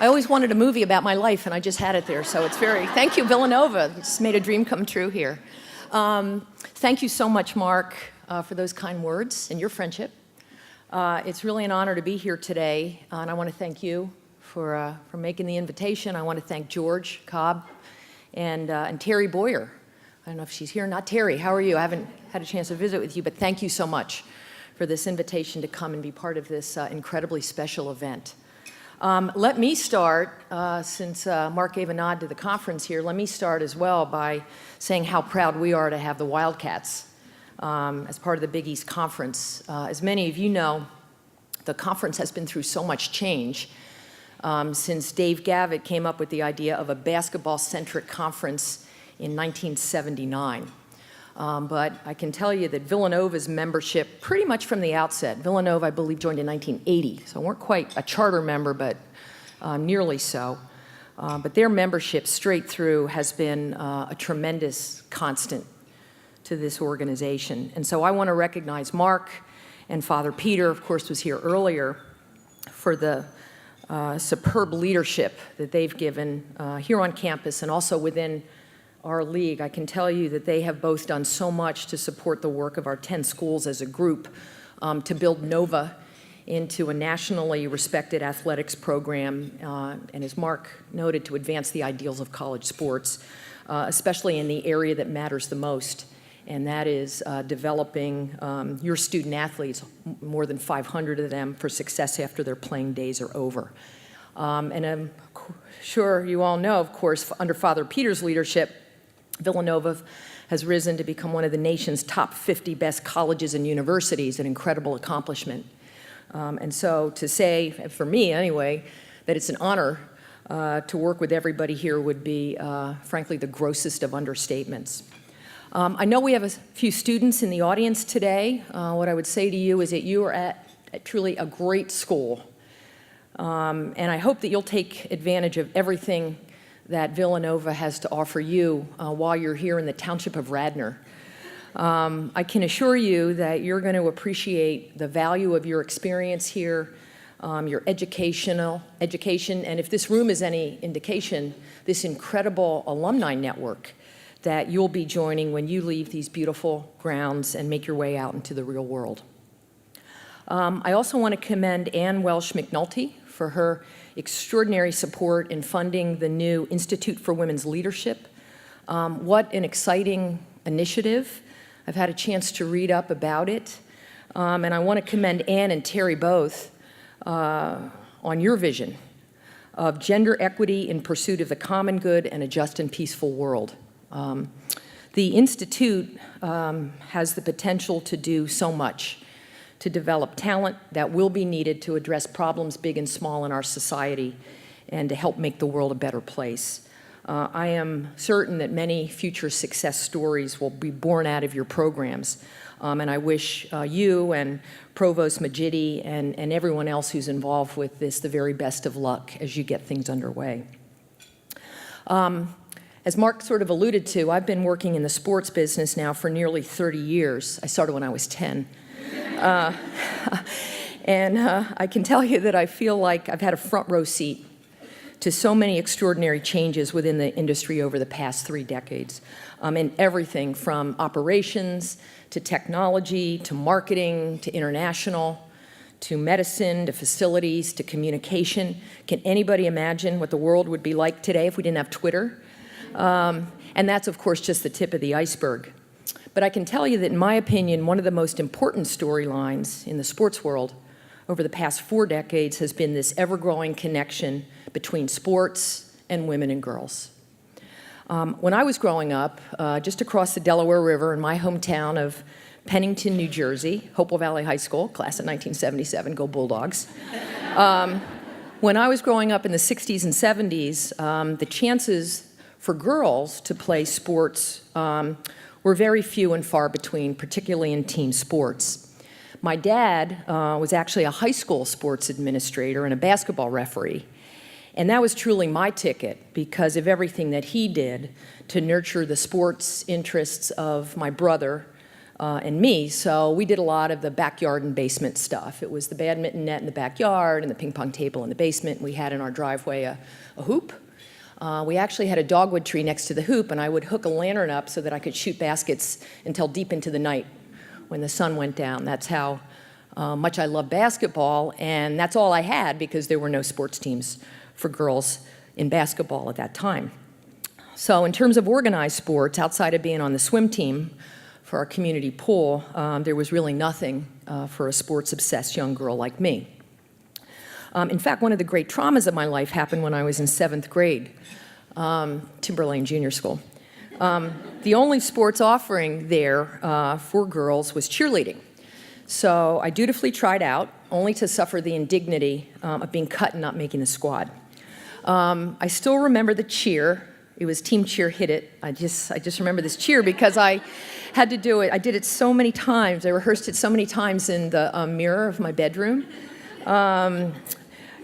I always wanted a movie about my life, and I just had it there, so it's very, thank you, Villanova. It's made a dream come true here. Thank you so much, Mark, for those kind words and your friendship. It's really an honor to be here today, and I want to thank you for making the invitation. I want to thank George Cobb and Terry Boyer. I don't know if she's here. Not Terry. How are you? I haven't had a chance to visit with you, but thank you so much for this invitation to come and be part of this incredibly special event. Let me start, since Mark gave a nod to the conference here, let me start as well by saying how proud we are to have the Wildcats as part of the Big East Conference. As many of you know, the conference has been through so much change since Dave Gavitt came up with the idea of a basketball-centric conference in 1979. But I can tell you that Villanova's membership, pretty much from the outset, Villanova, I believe, joined in 1980, so we weren't quite a charter member, but nearly so. But their membership straight through has been a tremendous constant to this organization. And so I want to recognize Mark and Father Peter, of course, was here earlier, for the superb leadership that they've given here on campus and also within our league. I can tell you that they have both done so much to support the work of our 10 schools as a group to build Nova into a nationally respected athletics program, and as Mark noted, to advance the ideals of college sports, especially in the area that matters the most, and that is developing your student athletes, more than 500 of them, for success after their playing days are over. And I'm sure you all know, of course, under Father Peter's leadership, Villanova has risen to become one of the nation's top 50 best colleges and universities, an incredible accomplishment. And so to say, for me anyway, that it's an honor to work with everybody here would be, frankly, the grossest of understatements. I know we have a few students in the audience today. What I would say to you is that you are at truly a great school. And I hope that you'll take advantage of everything that Villanova has to offer you while you're here in the township of Radnor. I can assure you that you're going to appreciate the value of your experience here, your education, and if this room is any indication, this incredible alumni network that you'll be joining when you leave these beautiful grounds and make your way out into the real world. I also want to commend Ann Welsh McNulty for her extraordinary support in funding the new Institute for Women's Leadership. What an exciting initiative. I've had a chance to read up about it. And I want to commend Ann and Terry both on your vision of gender equity in pursuit of the common good and a just and peaceful world. The Institute has the potential to do so much to develop talent that will be needed to address problems big and small in our society and to help make the world a better place. I am certain that many future success stories will be born out of your programs, and I wish you and Provost Majidi and everyone else who's involved with this the very best of luck as you get things underway. As Mark sort of alluded to, I've been working in the sports business now for nearly 30 years. I started when I was 10. And I can tell you that I feel like I've had a front row seat to so many extraordinary changes within the industry over the past 3 decades, in everything from operations to technology to marketing to international to medicine to facilities to communication. Can anybody imagine what the world would be like today if we didn't have Twitter? And that's, of course, just the tip of the iceberg. But I can tell you that, in my opinion, one of the most important storylines in the sports world over the past 4 decades has been this ever-growing connection between sports and women and girls. When I was growing up, just across the Delaware River in my hometown of Pennington, New Jersey, Hopewell Valley High School, class of 1977, go Bulldogs. When I was growing up in the 60s and 70s, the chances for girls to play sports were very few and far between, particularly in team sports. My dad was actually a high school sports administrator and a basketball referee. And that was truly my ticket because of everything that he did to nurture the sports interests of my brother and me, so we did a lot of the backyard and basement stuff. It was the badminton net in the backyard and the ping pong table in the basement. We had in our driveway a hoop. We actually had a dogwood tree next to the hoop, and I would hook a lantern up so that I could shoot baskets until deep into the night when the sun went down. That's how much I loved basketball, and that's all I had because there were no sports teams for girls in basketball at that time. So in terms of organized sports, outside of being on the swim team for our community pool, there was really nothing for a sports-obsessed young girl like me. In fact, one of the great traumas of my life happened when I was in 7th grade, Timberlane Junior School. The only sports offering there for girls was cheerleading. So I dutifully tried out, only to suffer the indignity of being cut and not making the squad. I still remember the cheer. It was Team Cheer Hit It. I just remember this cheer because I had to do it. I did it so many times. I rehearsed it so many times in the mirror of my bedroom.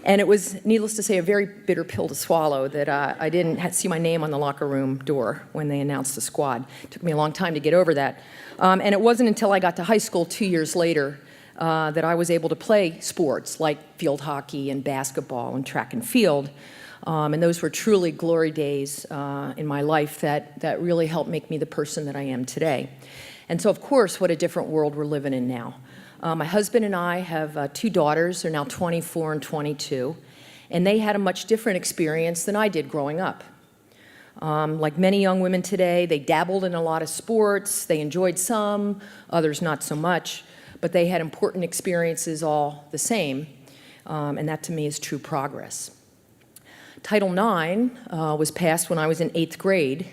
And it was, needless to say, a very bitter pill to swallow that I didn't see my name on the locker room door when they announced the squad. It took me a long time to get over that. And it wasn't until I got to high school 2 years later that I was able to play sports like field hockey and basketball and track and field. And those were truly glory days in my life that really helped make me the person that I am today. And so, of course, what a different world we're living in now. My husband and I have 2 daughters. They're now 24 and 22. And they had a much different experience than I did growing up. Like many young women today, they dabbled in a lot of sports. They enjoyed some, others not so much. But they had important experiences all the same. And that, to me, is true progress. Title IX was passed when I was in 8th grade,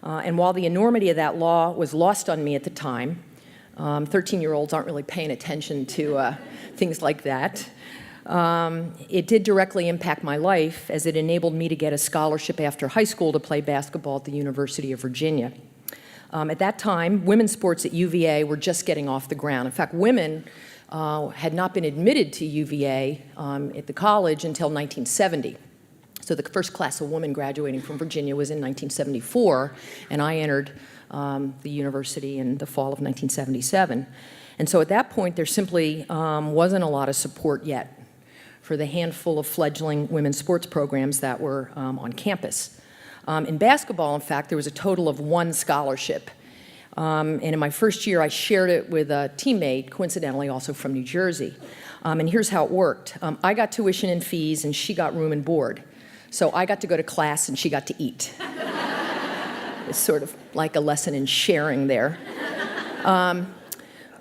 and while the enormity of that law was lost on me at the time, 13-year-olds aren't really paying attention to things like that, it did directly impact my life as it enabled me to get a scholarship after high school to play basketball at the University of Virginia. At that time, women's sports at UVA were just getting off the ground. In fact, women had not been admitted to UVA at the college until 1970. So the first class of women graduating from Virginia was in 1974, and I entered the university in the fall of 1977. And so at that point, there simply wasn't a lot of support yet for the handful of fledgling women's sports programs that were on campus. In basketball, in fact, there was a total of 1 scholarship. And in my first year, I shared it with a teammate, coincidentally also from New Jersey. And here's how it worked. I got tuition and fees, and she got room and board. So I got to go to class and she got to eat. It's sort of like a lesson in sharing there.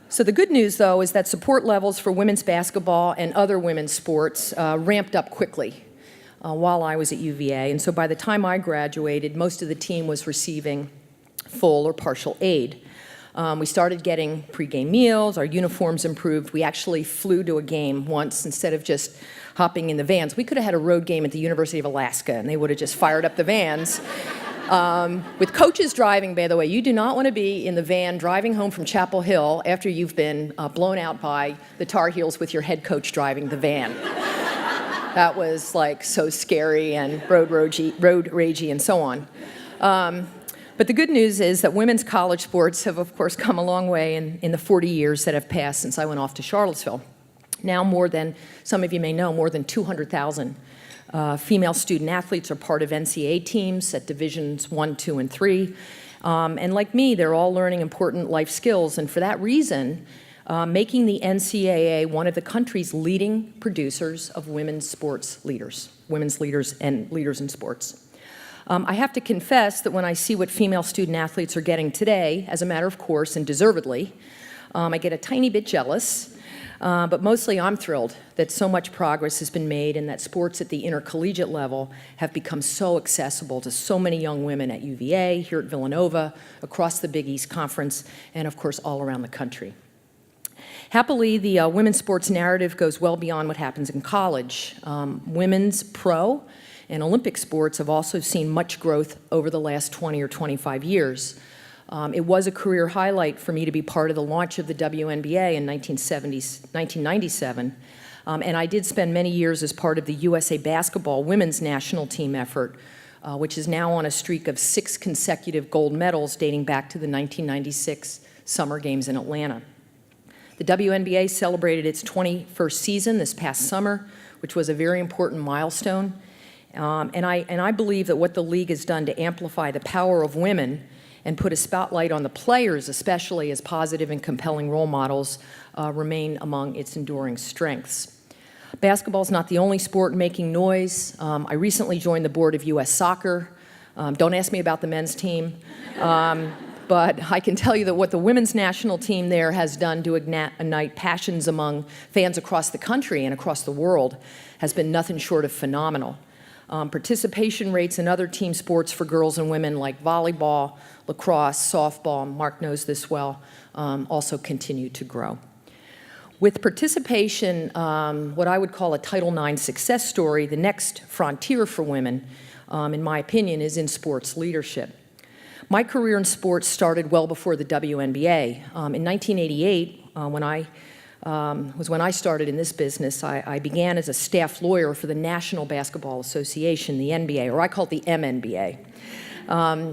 So the good news, though, is that support levels for women's basketball and other women's sports ramped up quickly while I was at UVA. And so by the time I graduated, most of the team was receiving full or partial aid. We started getting pregame meals, our uniforms improved. We actually flew to a game once instead of just hopping in the vans. We could have had a road game at the University of Alaska, and they would have just fired up the vans. With coaches driving, by the way, you do not want to be in the van driving home from Chapel Hill after you've been blown out by the Tar Heels with your head coach driving the van. That was like so scary and road ragey and so on. But the good news is that women's college sports have, of course, come a long way in the 40 years that have passed since I went off to Charlottesville. Now more than, some of you may know, more than 200,000 female student athletes are part of NCAA teams at Divisions I, II, and III. And like me, they're all learning important life skills. And for that reason, making the NCAA one of the country's leading producers of women's leaders and leaders in sports. I have to confess that when I see what female student athletes are getting today, as a matter of course, and deservedly, I get a tiny bit jealous. But mostly I'm thrilled that so much progress has been made and that sports at the intercollegiate level have become so accessible to so many young women at UVA, here at Villanova, across the Big East Conference, and of course all around the country. Happily, the women's sports narrative goes well beyond what happens in college. Women's pro and Olympic sports have also seen much growth over the last 20 or 25 years. It was a career highlight for me to be part of the launch of the WNBA in 1997. And I did spend many years as part of the USA Basketball women's national team effort, which is now on a streak of 6 consecutive gold medals dating back to the 1996 Summer Games in Atlanta. The WNBA celebrated its 21st season this past summer, which was a very important milestone. And I believe that what the league has done to amplify the power of women and put a spotlight on the players, especially as positive and compelling role models, remain among its enduring strengths. Basketball is not the only sport making noise. I recently joined the board of U.S. Soccer. Don't ask me about the men's team. But I can tell you that what the women's national team there has done to ignite passions among fans across the country and across the world has been nothing short of phenomenal. Participation rates in other team sports for girls and women like volleyball, lacrosse, softball, Mark knows this well, also continue to grow. With participation, what I would call a Title IX success story, the next frontier for women, in my opinion, is in sports leadership. My career in sports started well before the WNBA. In 1988, when I started in this business, I began as a staff lawyer for the National Basketball Association, the NBA, or I call it the MNBA.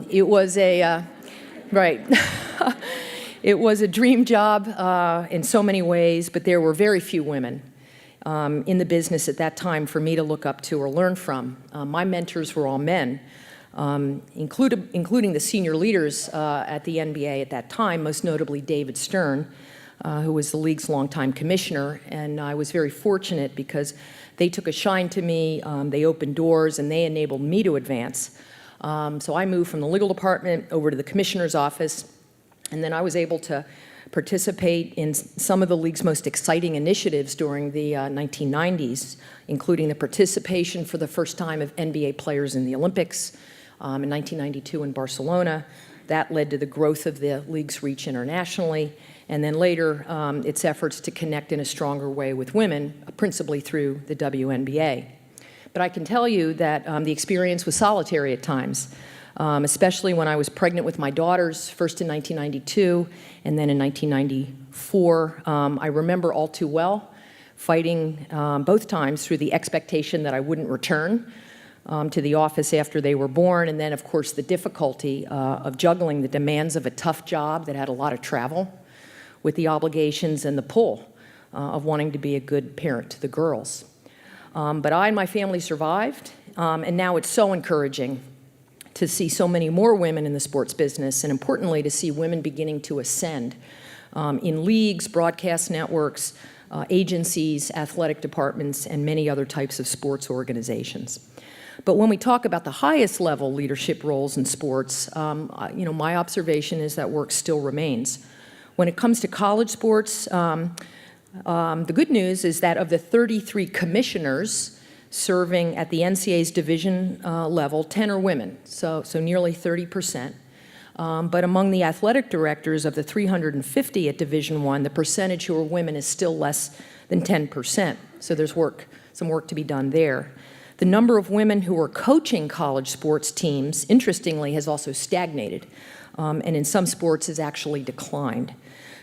It was a, right. It was a dream job in so many ways, but there were very few women in the business at that time for me to look up to or learn from. My mentors were all men. Including the senior leaders at the NBA at that time, most notably David Stern, who was the league's longtime commissioner, and I was very fortunate because they took a shine to me, they opened doors, and they enabled me to advance. So I moved from the legal department over to the commissioner's office, and then I was able to participate in some of the league's most exciting initiatives during the 1990s, including the participation for the first time of NBA players in the Olympics, in 1992 in Barcelona. That led to the growth of the league's reach internationally, and then later its efforts to connect in a stronger way with women, principally through the WNBA. But I can tell you that the experience was solitary at times, especially when I was pregnant with my daughters, first in 1992 and then in 1994. I remember all too well fighting both times through the expectation that I wouldn't return to the office after they were born, and then, of course, the difficulty of juggling the demands of a tough job that had a lot of travel with the obligations and the pull of wanting to be a good parent to the girls. But I and my family survived, and now it's so encouraging to see so many more women in the sports business, and importantly, to see women beginning to ascend in leagues, broadcast networks, agencies, athletic departments, and many other types of sports organizations. But when we talk about the highest level leadership roles in sports, my observation is that work still remains. When it comes to college sports, the good news is that of the 33 commissioners serving at the NCAA's division level, 10 are women, so nearly 30%. But among the athletic directors of the 350 at Division I, the percentage who are women is still less than 10%. So there's some work to be done there. The number of women who are coaching college sports teams, interestingly, has also stagnated, and in some sports has actually declined.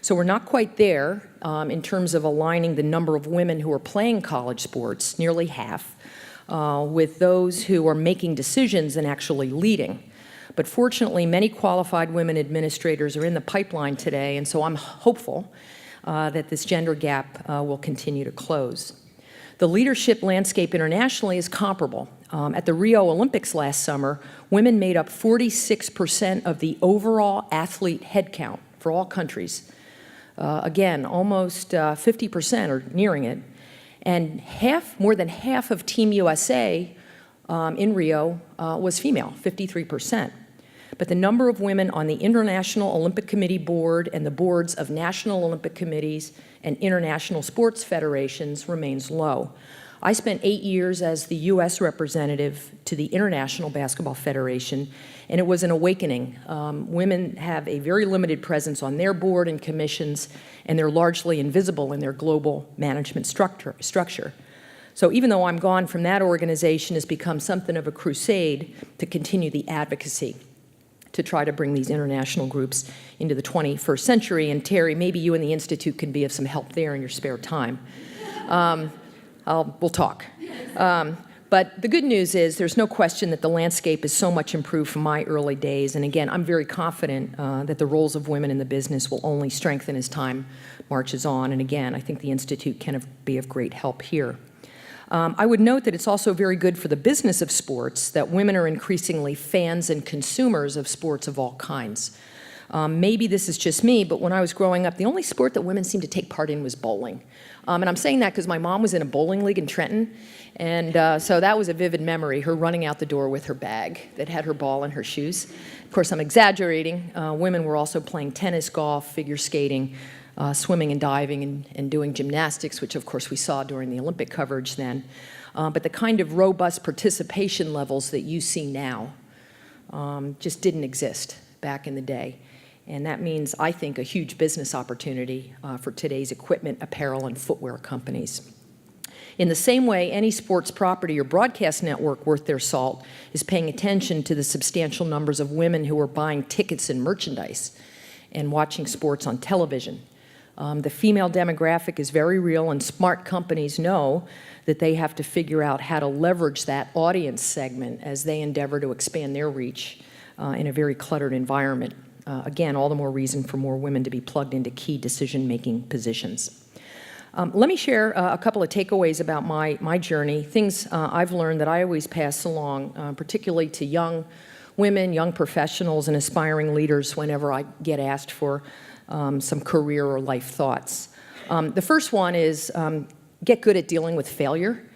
So we're not quite there in terms of aligning the number of women who are playing college sports, nearly half, with those who are making decisions and actually leading. But fortunately, many qualified women administrators are in the pipeline today, and so I'm hopeful that this gender gap will continue to close. The leadership landscape internationally is comparable. At the Rio Olympics last summer, women made up 46% of the overall athlete headcount for all countries. Again, almost 50% or nearing it. And more than half of Team USA in Rio was female, 53%. But the number of women on the International Olympic Committee board and the boards of national Olympic committees and international sports federations remains low. I spent 8 years as the U.S. representative to the International Basketball Federation, and it was an awakening. Women have a very limited presence on their board and commissions, and they're largely invisible in their global management structure. So even though I'm gone from that organization, it's become something of a crusade to continue the advocacy to try to bring these international groups into the 21st century. And Terry, maybe you and the Institute can be of some help there in your spare time. We'll talk. But But the good news is there's no question that the landscape is so much improved from my early days. And again, I'm very confident that the roles of women in the business will only strengthen as time marches on. And again, I think the Institute can be of great help here. I would note that it's also very good for the business of sports that women are increasingly fans and consumers of sports of all kinds. Maybe this is just me, but when I was growing up, the only sport that women seemed to take part in was bowling. And I'm saying that because my mom was in a bowling league in Trenton, and so that was a vivid memory, her running out the door with her bag that had her ball and her shoes. Of course, I'm exaggerating. Women were also playing tennis, golf, figure skating, swimming and diving, and doing gymnastics, which of course we saw during the Olympic coverage then. But the kind of robust participation levels that you see now just didn't exist back in the day. And that means, I think, a huge business opportunity for today's equipment, apparel, and footwear companies. In the same way, any sports property or broadcast network worth their salt is paying attention to the substantial numbers of women who are buying tickets and merchandise and watching sports on television. The female demographic is very real, and smart companies know that they have to figure out how to leverage that audience segment as they endeavor to expand their reach in a very cluttered environment. Again, all the more reason for more women to be plugged into key decision-making positions. Let me share a couple of takeaways about my journey, things I've learned that I always pass along, particularly to young women, young professionals, and aspiring leaders whenever I get asked for some career or life thoughts. The first one is get good at dealing with failure.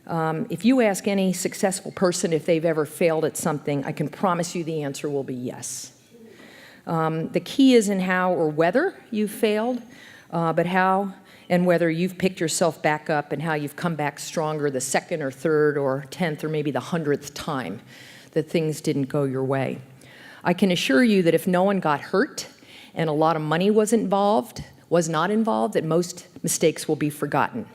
If you ask any successful person if they've ever failed at something, I can promise you the answer will be yes. The key isn't how or whether you've failed, but how and whether you've picked yourself back up and how you've come back stronger the second or third or 10th or maybe the 100th time that things didn't go your way. I can assure you that if no one got hurt and a lot of money was not involved, that most mistakes will be forgotten.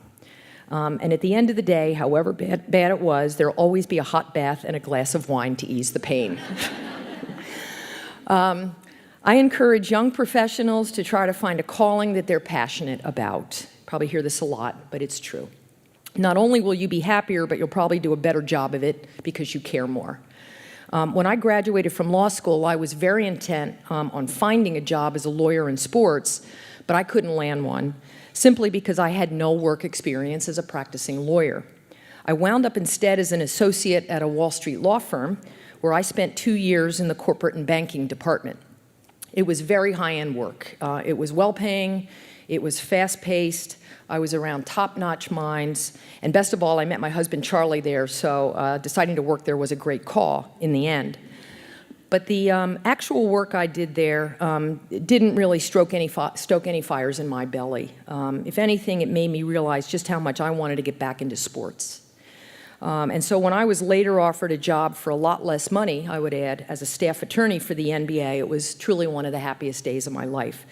And at the end of the day, however bad it was, there'll always be a hot bath and a glass of wine to ease the pain. I encourage young professionals to try to find a calling that they're passionate about. Probably hear this a lot, but it's true. Not only will you be happier, but you'll probably do a better job of it because you care more. When I graduated from law school, I was very intent on finding a job as a lawyer in sports, but I couldn't land one simply because I had no work experience as a practicing lawyer. I wound up instead as an associate at a Wall Street law firm where I spent 2 years in the corporate and banking department. It was very high-end work. It was well-paying, it was fast-paced, I was around top-notch minds, and best of all, I met my husband Charlie there, so deciding to work there was a great call in the end. But the actual work I did there didn't really stoke any fires in my belly. If anything, it made me realize just how much I wanted to get back into sports. And so when I was later offered a job for a lot less money, I would add, as a staff attorney for the NBA, it was truly one of the happiest days of my life.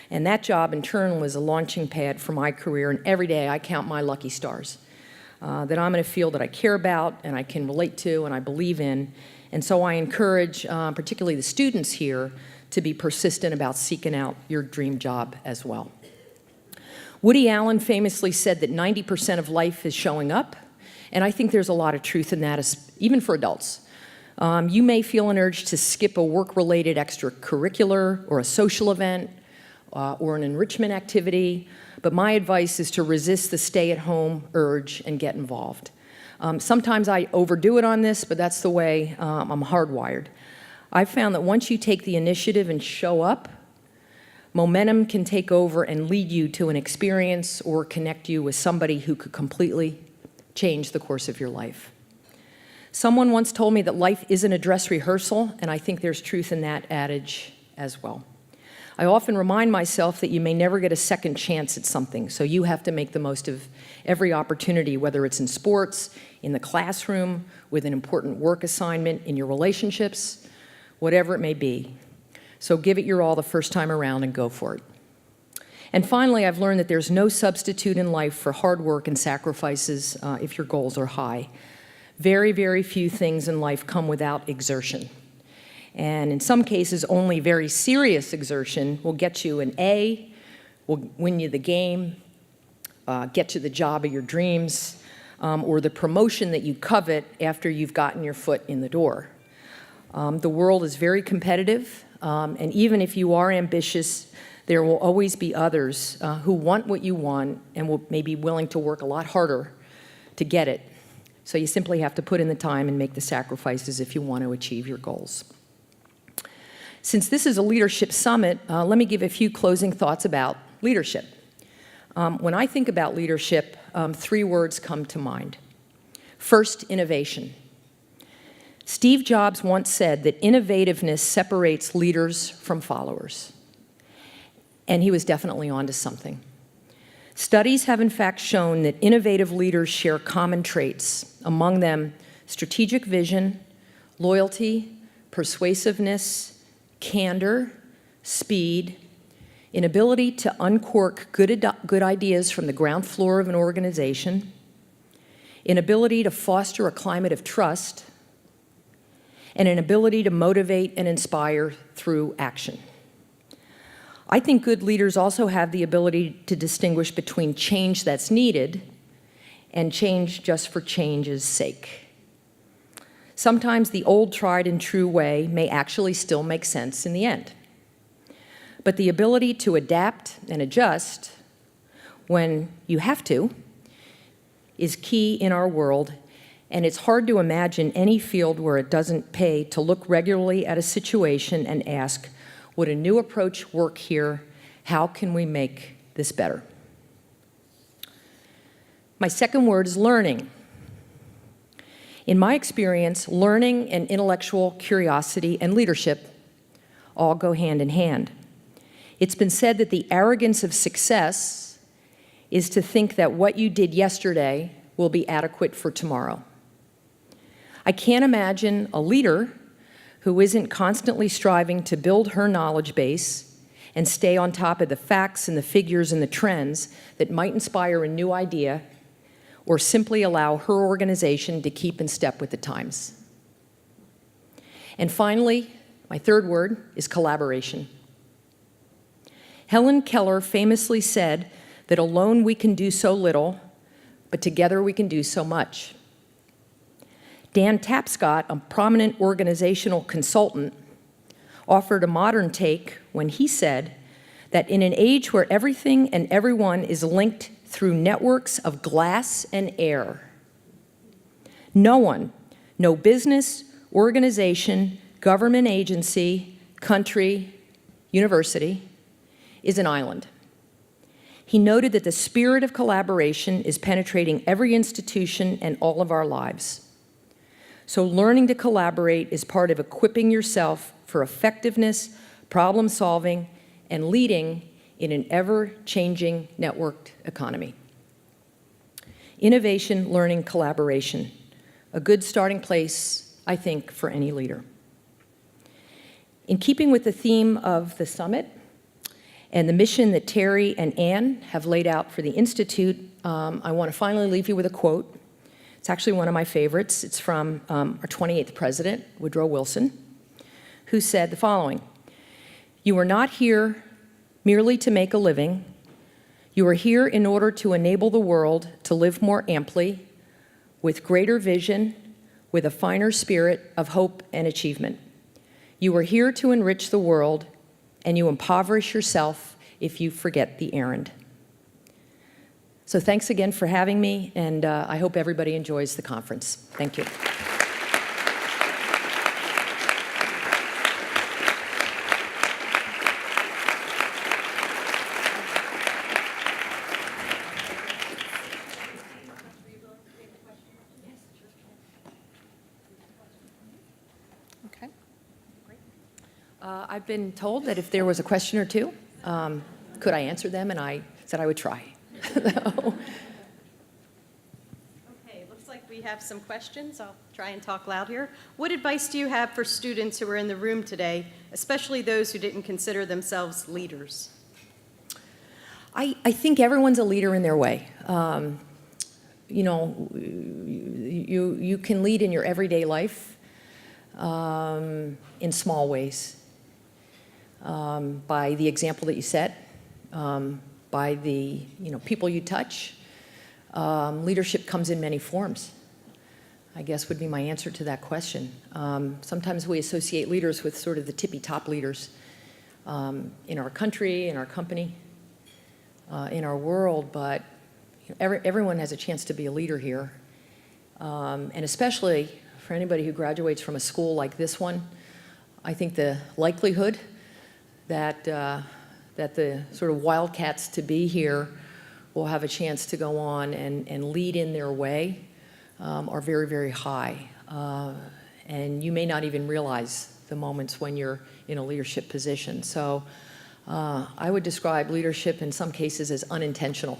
And that job, in turn, was a launching pad for my career, and every day I count my lucky stars, that I'm in a field that I care about and I can relate to and I believe in. And so I encourage, particularly the students here, to be persistent about seeking out your dream job as well. Woody Allen famously said that 90% of life is showing up, and I think there's a lot of truth in that, even for adults. You may feel an urge to skip a work-related extracurricular or a social event or an enrichment activity, but my advice is to resist the stay-at-home urge and get involved. Sometimes I overdo it on this, but that's the way I'm hardwired. I've found that once you take the initiative and show up, momentum can take over and lead you to an experience or connect you with somebody who could completely change the course of your life. Someone once told me that life isn't a dress rehearsal, and I think there's truth in that adage as well. I often remind myself that you may never get a second chance at something, so you have to make the most of every opportunity, whether it's in sports, in the classroom, with an important work assignment, in your relationships, whatever it may be. So give it your all the first time around and go for it. And finally, I've learned that there's no substitute in life for hard work and sacrifices if your goals are high. Very, very few things in life come without exertion. And in some cases, only very serious exertion will get you an A, will win you the game, get you the job of your dreams. or the promotion that you covet after you've gotten your foot in the door. The world is very competitive, and even if you are ambitious, there will always be others who want what you want and may be willing to work a lot harder to get it. So you simply have to put in the time and make the sacrifices if you want to achieve your goals. Since this is a leadership summit, let me give a few closing thoughts about leadership. When I think about leadership, 3 words come to mind. First, innovation. Steve Jobs once said that innovativeness separates leaders from followers. And he was definitely onto something. Studies have in fact shown that innovative leaders share common traits, among them strategic vision, loyalty, persuasiveness, candor, speed, inability to uncork good ideas from the ground floor of an organization, inability to foster a climate of trust, and an ability to motivate and inspire through action. I think good leaders also have the ability to distinguish between change that's needed and change just for change's sake. Sometimes the old tried and true way may actually still make sense in the end. But the ability to adapt and adjust when you have to is key in our world, and it's hard to imagine any field where it doesn't pay to look regularly at a situation and ask, would a new approach work here? How can we make this better? My second word is learning. In my experience, learning and intellectual curiosity and leadership all go hand in hand. It's been said that the arrogance of success is to think that what you did yesterday will be adequate for tomorrow. I can't imagine a leader who isn't constantly striving to build her knowledge base and stay on top of the facts and the figures and the trends that might inspire a new idea or simply allow her organization to keep in step with the times. And finally, my third word is collaboration. Helen Keller famously said that alone we can do so little, but together we can do so much. Dan Tapscott, a prominent organizational consultant, offered a modern take when he said that in an age where everything and everyone is linked through networks of glass and air, no one, no business, organization, government agency, country, university, is an island. He noted that the spirit of collaboration is penetrating every institution and all of our lives. So learning to collaborate is part of equipping yourself for effectiveness, problem solving, and leading in an ever-changing networked economy. Innovation, learning, collaboration, a good starting place, I think, for any leader. In keeping with the theme of the summit and the mission that Terry and Ann have laid out for the Institute, I want to finally leave you with a quote. It's actually one of my favorites. It's from our 28th president, Woodrow Wilson, who said the following: "You are not here merely to make a living. You are here in order to enable the world to live more amply, with greater vision, with a finer spirit of hope and achievement. You are here to enrich the world, and you impoverish yourself if you forget the errand." So thanks again for having me, and I hope everybody enjoys the conference. Thank you. Okay. I've been told that if there was a question or two, could I answer them, and I said I would try. Okay, looks like we have some questions. I'll try and talk loud here. What advice do you have for students who are in the room today, especially those who didn't consider themselves leaders? I think everyone's a leader in their way. You know, you can lead in your everyday life in small ways, by the example that you set, by the people you touch, Leadership comes in many forms, I guess would be my answer to that question. Sometimes we associate leaders with sort of the tippy-top leaders in our country, in our company, in our world, but everyone has a chance to be a leader here. And especially for anybody who graduates from a school like this one, I think the likelihood that, that the sort of wildcats to be here will have a chance to go on and lead in their way are very, very high. And you may not even realize the moments when you're in a leadership position. So I would describe leadership in some cases as unintentional.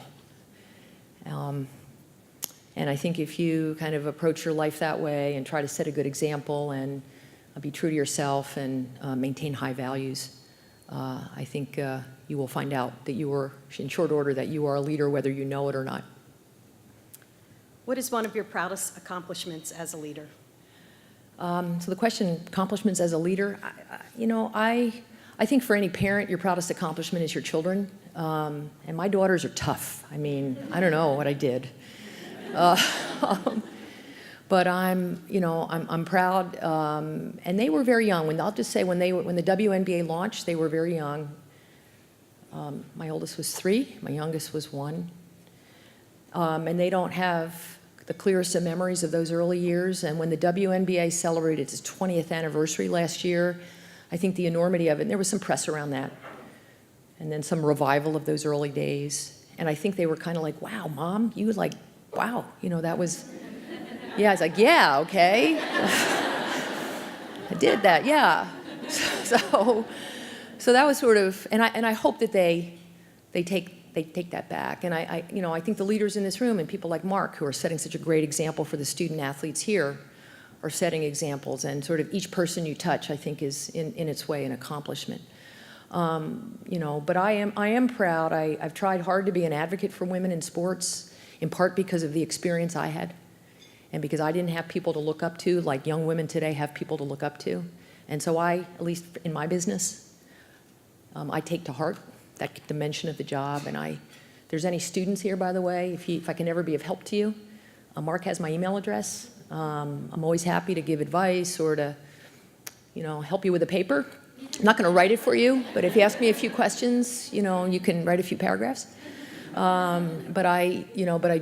And I think if you kind of approach your life that way and try to set a good example and be true to yourself and maintain high values, I think you will find out that you are, in short order, that you are a leader whether you know it or not. What is one of your proudest accomplishments as a leader? So the question, accomplishments as a leader, I think for any parent, your proudest accomplishment is your children. And my daughters are tough. I mean, I don't know what I did. But I'm proud. And they were very young. I'll just say when the WNBA launched, they were very young. My oldest was 3. My youngest was 1. And they don't have the clearest of memories of those early years. And when the WNBA celebrated its 20th anniversary last year, I think the enormity of it, and there was some press around that, and then some revival of those early days. And I think they were kind of like, wow, Mom, you like, wow, that was, yeah. I was like, yeah, okay. I did that, yeah. So that was sort of, and I hope that they take that back. And I think the leaders in this room and people like Mark, who are setting such a great example for the student athletes here, are setting examples. And sort of each person you touch, I think, is in its way an accomplishment. But I am proud. I've tried hard to be an advocate for women in sports, in part because of the experience I had, and because I didn't have people to look up to like young women today have people to look up to. And so at least in my business, I take to heart that dimension of the job. And if there's any students here, by the way, if I can ever be of help to you, Mark has my email address. I'm always happy to give advice or to, help you with a paper. I'm not going to write it for you, but if you ask me a few questions, you can write a few paragraphs. But I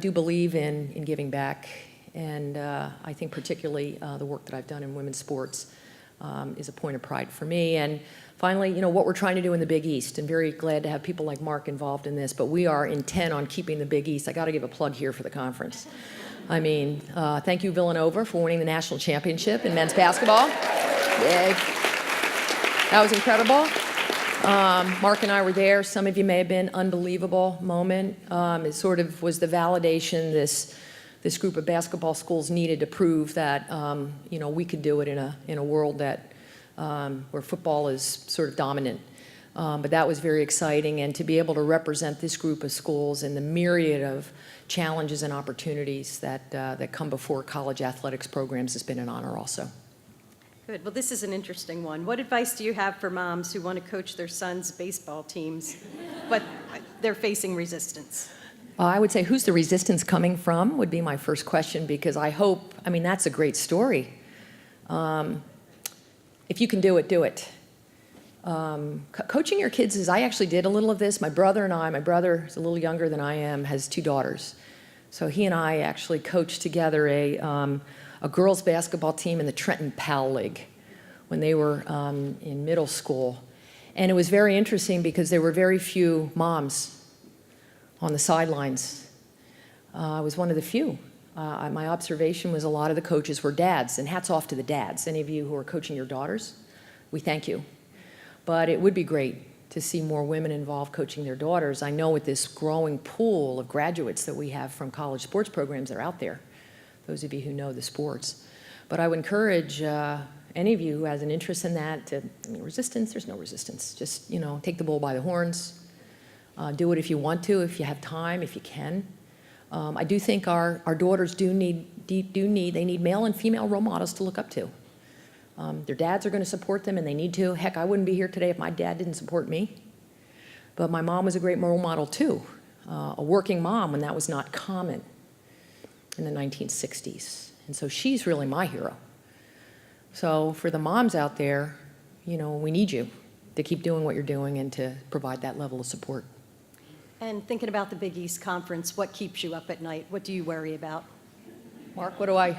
do believe in giving back, and I think particularly the work that I've done in women's sports is a point of pride for me. And finally, what we're trying to do in the Big East, and very glad to have people like Mark involved in this, but we are intent on keeping the Big East. I got to give a plug here for the conference. I mean, thank you, Villanova, for winning the national championship in men's basketball. Yay. That was incredible. Mark and I were there. Some of you may have been. Unbelievable moment. It sort of was the validation this group of basketball schools needed to prove that we could do it in a world that where football is sort of dominant. But that was very exciting, and to be able to represent this group of schools and the myriad of challenges and opportunities that come before college athletics programs has been an honor also. Good. Well, this is an interesting one. What advice do you have for moms who want to coach their sons' baseball teams, but they're facing resistance? I would say, who's the resistance coming from would be my first question, because that's a great story. If you can do it, do it. Coaching your kids I actually did a little of this. My brother is a little younger than I am, has 2 daughters. So he and I actually coached together a girls basketball team in the Trenton Pal League when they were in middle school. And it was very interesting because there were very few moms on the sidelines. I was one of the few. My observation was a lot of the coaches were dads, and hats off to the dads. Any of you who are coaching your daughters, we thank you. But it would be great to see more women involved coaching their daughters. I know with this growing pool of graduates that we have from college sports programs that are out there, those of you who know the sports. But I would encourage any of you who has an interest in that resistance, there's no resistance. Just, take the bull by the horns. Do it if you want to, if you have time, if you can. I do think our daughters need male and female role models to look up to. Their dads are going to support them, and they need to. Heck, I wouldn't be here today if my dad didn't support me. But my mom was a great role model too, a working mom when that was not common. in the 1960s. And so she's really my hero. So for the moms out there, you know, we need you to keep doing what you're doing and to provide that level of support. And thinking about the Big East Conference, what keeps you up at night? What do you worry about? Mark, what do I?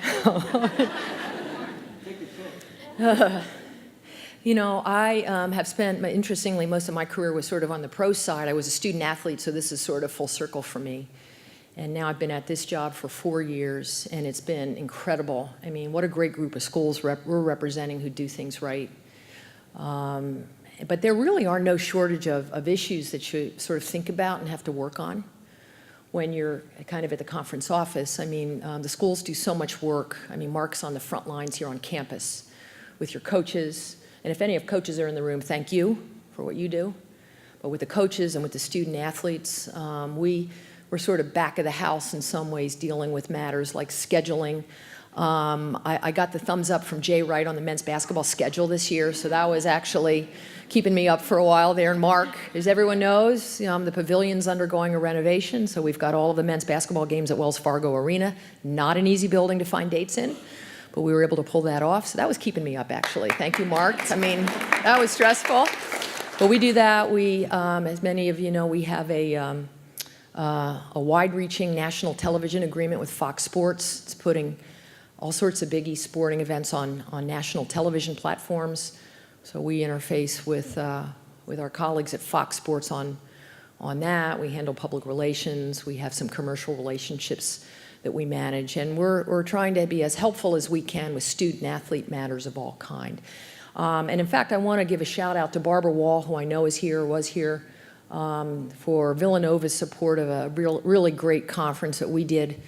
You know, I have spent, interestingly, most of my career was sort of on the pro side. I was a student athlete, so this is sort of full circle for me. And now I've been at this job for 4 years, and it's been incredible. I mean, what a great group of schools we're representing who do things right. But there really are no shortage of issues that you sort of think about and have to work on when you're kind of at the conference office. I mean, the schools do so much work. I mean, Mark's on the front lines here on campus with your coaches. And if any of coaches are in the room, thank you for what you do. But with the coaches and with the student athletes, we're sort of back of the house in some ways, dealing with matters like scheduling. I got the thumbs up from Jay Wright on the men's basketball schedule this year, so that was actually keeping me up for a while there. And Mark, as everyone knows, the pavilion's undergoing a renovation, so we've got all of the men's basketball games at Wells Fargo Arena. Not an easy building to find dates in, but we were able to pull that off, so that was keeping me up, actually. Thank you, Mark. I mean, that was stressful. But we do that. We, as many of you know, we have a wide-reaching national television agreement with Fox Sports. It's putting all sorts of Big East sporting events on national television platforms. So we interface with our colleagues at Fox Sports on that. We handle public relations. We have some commercial relationships that we manage. And we're trying to be as helpful as we can with student-athlete matters of all kind. And in fact, I want to give a shout-out to Barbara Wall, who I know is here, was here, for Villanova's support of a really great conference that we did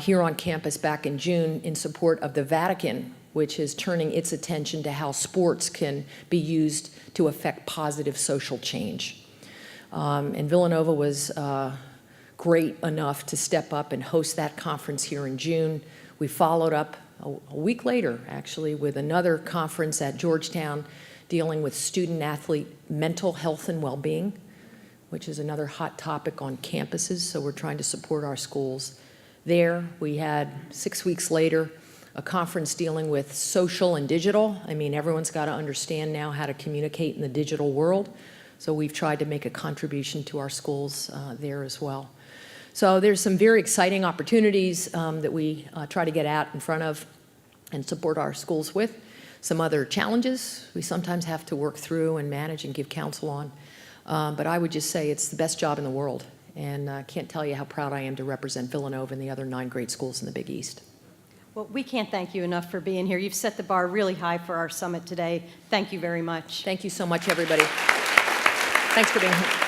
here on campus back in June in support of the Vatican, which is turning its attention to how sports can be used to affect positive social change. And Villanova was great enough to step up and host that conference here in June. We followed up a week later, actually, with another conference at Georgetown dealing with student-athlete mental health and well-being, which is another hot topic on campuses, so we're trying to support our schools there. We had 6 weeks later a conference dealing with social and digital. I mean, everyone's got to understand now how to communicate in the digital world, so we've tried to make a contribution to our schools there as well. So there's some very exciting opportunities that we try to get out in front of and support our schools with. Some other challenges we sometimes have to work through and manage and give counsel on. But I would just say it's the best job in the world. And I can't tell you how proud I am to represent Villanova and the other 9 great schools in the Big East. Well, we can't thank you enough for being here. You've set the bar really high for our summit today. Thank you very much. Thank you so much, everybody. Thanks for being here.